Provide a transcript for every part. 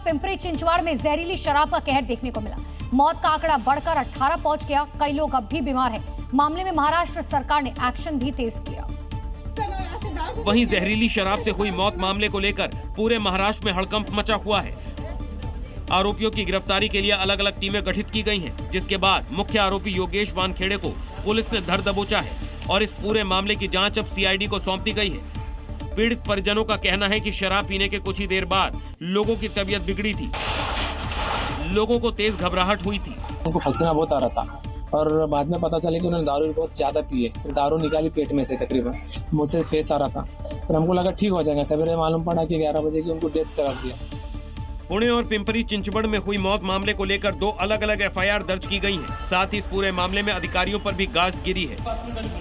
पिंपरी चिंचवाड़ में जहरीली शराब का कहर देखने को मिला। मौत का आंकड़ा बढ़कर 18 पहुंच गया। कई लोग अब भी बीमार हैं। मामले में महाराष्ट्र सरकार ने एक्शन भी तेज किया। वहीं जहरीली शराब से हुई मौत मामले को लेकर पूरे महाराष्ट्र में हड़कंप मचा हुआ है। आरोपियों की गिरफ्तारी के लिए अलग अलग टीमें गठित की गई हैं, जिसके बाद मुख्य आरोपी योगेश वानखेड़े को पुलिस ने धर दबोचा है और इस पूरे मामले की जांच अब सीआईडी को सौंप दी गई है। पीड़ित परिजनों का कहना है कि शराब पीने के कुछ ही देर बाद लोगों की तबीयत बिगड़ी थी। लोगों को तेज घबराहट हुई थी। उनको पसीना बहुत आ रहा था और बाद में पता चला कि उन्होंने दारू बहुत ज्यादा पी है। फिर दारू निकाली पेट में से, तकरीबन मुंह से फेस आ रहा था। फिर हमको लगा ठीक हो जाएगा। सवेरे मालूम पड़ा कि 11 बजे की उनको डेथ करा दिया। पुणे और पिंपरी चिंचवड़ में हुई मौत मामले को लेकर 2 अलग अलग एफआईआर दर्ज की गई हैं। साथ ही इस पूरे मामले में अधिकारियों पर भी गाज गिरी है।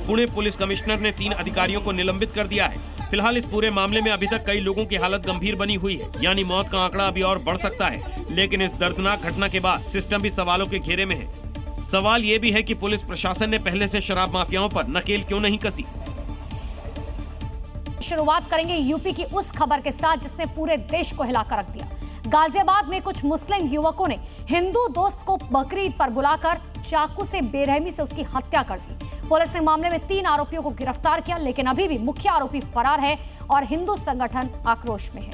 पुणे पुलिस कमिश्नर ने 3 अधिकारियों को निलंबित कर दिया है। फिलहाल इस पूरे मामले में अभी तक कई लोगों की हालत गंभीर बनी हुई है, यानी मौत का आंकड़ा अभी और बढ़ सकता है। लेकिन इस दर्दनाक घटना के बाद सिस्टम भी सवालों के घेरे में है। सवाल ये भी है कि पुलिस प्रशासन ने पहले से शराब माफियाओं पर नकेल क्यों नहीं कसी। शुरुआत करेंगे यूपी की उस खबर के साथ जिसने पूरे देश को हिलाकर रख दिया। गाजियाबाद में कुछ मुस्लिम युवकों ने हिंदू दोस्त को बकरीद पर बुलाकर चाकू से बेरहमी से उसकी हत्या कर दी। पुलिस ने मामले में 3 आरोपियों को गिरफ्तार किया, लेकिन अभी भी मुख्य आरोपी फरार है और हिंदू संगठन आक्रोश में है।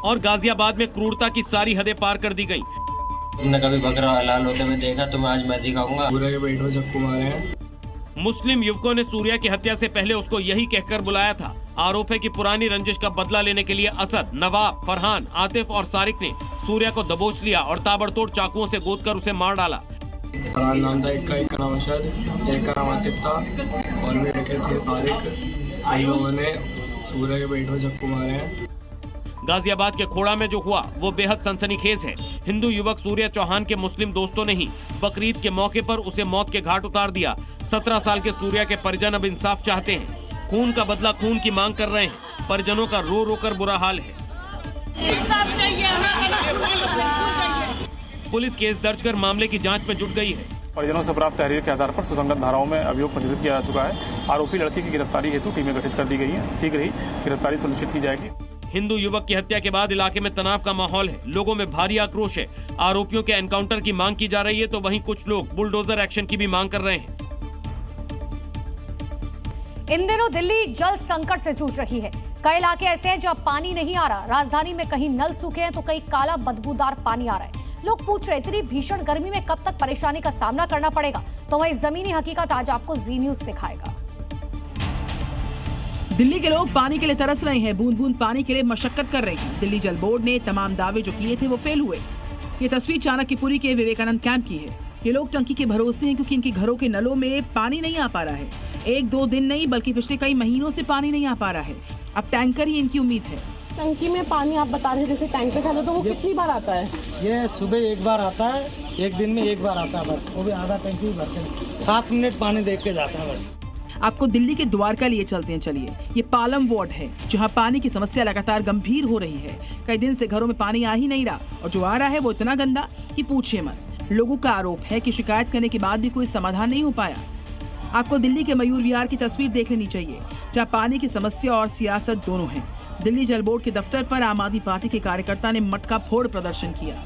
और गाजियाबाद में क्रूरता की सारी हदें पार कर दी गयी। तुमने कभी बकरा हलाल होते हुए देखा? तुम्हें आज मैं दिखाऊंगा। सूर्या के पेट में चाकू मारे हैं। मुस्लिम युवकों ने सूर्या की हत्या से पहले उसको यही कहकर बुलाया था। आरोप है कि पुरानी रंजिश का बदला लेने के लिए असद, नवाब, फरहान, आतिफ और सारिक ने सूर्या को दबोच लिया और ताबड़तोड़ चाकुओं से गोदकर उसे मार डाला। फरहान नाम था, एक का नाम अशद, एक का नाम आतिफ था और भी रखे थे सारिक। इन लोगों ने सूर्या के पेट में चाकू मारे हैं। गाजियाबाद के खोड़ा में जो हुआ वो बेहद सनसनीखेज है। हिंदू युवक सूर्या चौहान के मुस्लिम दोस्तों ने ही बकरीद के मौके पर उसे मौत के घाट उतार दिया। 17 साल के सूर्या के परिजन अब इंसाफ चाहते हैं। खून का बदला खून की मांग कर रहे हैं। परिजनों का रो रो कर बुरा हाल है। इंसाफ चाहिए हमें। पुलिस केस दर्ज कर मामले की जांच में जुट गई है। परिजनों से प्राप्त तहरीर के आधार पर सुसंगत धाराओं में अभियोग पंजीकृत किया जा चुका है। आरोपी लड़की की गिरफ्तारी हेतु टीमें गठित कर दी गई हैं। शीघ्र ही गिरफ्तारी सुनिश्चित की जाएगी। हिंदू युवक की हत्या के बाद इलाके में तनाव का माहौल है। लोगों में भारी आक्रोश है। आरोपियों के एनकाउंटर की मांग की जा रही है, तो वहीं कुछ लोग बुलडोजर एक्शन की भी मांग कर रहे हैं। इन दिनों दिल्ली जल संकट से जूझ रही है। कई इलाके ऐसे हैं जहां पानी नहीं आ रहा। राजधानी में कहीं नल सूखे हैं तो कहीं काला बदबूदार पानी आ रहा है। लोग पूछ रहे इतनी भीषण गर्मी में कब तक परेशानी का सामना करना पड़ेगा, तो वही जमीनी हकीकत आज आपको जी न्यूज दिखाएगा। दिल्ली के लोग पानी के लिए तरस रहे हैं। बूंद बूंद पानी के लिए मशक्कत कर रहे हैं। दिल्ली जल बोर्ड ने तमाम दावे जो किए थे वो फेल हुए। ये तस्वीर चाणक्यपुरी के विवेकानंद कैंप की है। ये लोग टंकी के भरोसे हैं क्योंकि इनके घरों के नलों में पानी नहीं आ पा रहा है। 1-2 दिन नहीं बल्कि पिछले कई महीनों से पानी नहीं आ पा रहा है। अब टैंकर ही इनकी उम्मीद है। टंकी में पानी आप बता रहे जैसे टैंकर से आता तो वो कितनी बार आता है? ये सुबह एक बार आता है, एक दिन में एक बार आता है बस। वो भी आधा टंकी भरते हैं। 7 मिनट पानी देख के जाता है बस। आपको दिल्ली के द्वारका लिए चलते हैं। चलिए, ये पालम वार्ड है जहां पानी की समस्या लगातार गंभीर हो रही है। कई दिन से घरों में पानी आ ही नहीं रहा और जो आ रहा है वो इतना गंदा कि पूछे मत। लोगों का आरोप है कि शिकायत करने के बाद भी कोई समाधान नहीं हो पाया। आपको दिल्ली के मयूर विहार की तस्वीर देख लेनी चाहिए, जहां पानी की समस्या और सियासत दोनों है। दिल्ली जल बोर्ड के दफ्तर पर आम आदमी पार्टी के कार्यकर्ता ने मटका फोड़ प्रदर्शन किया।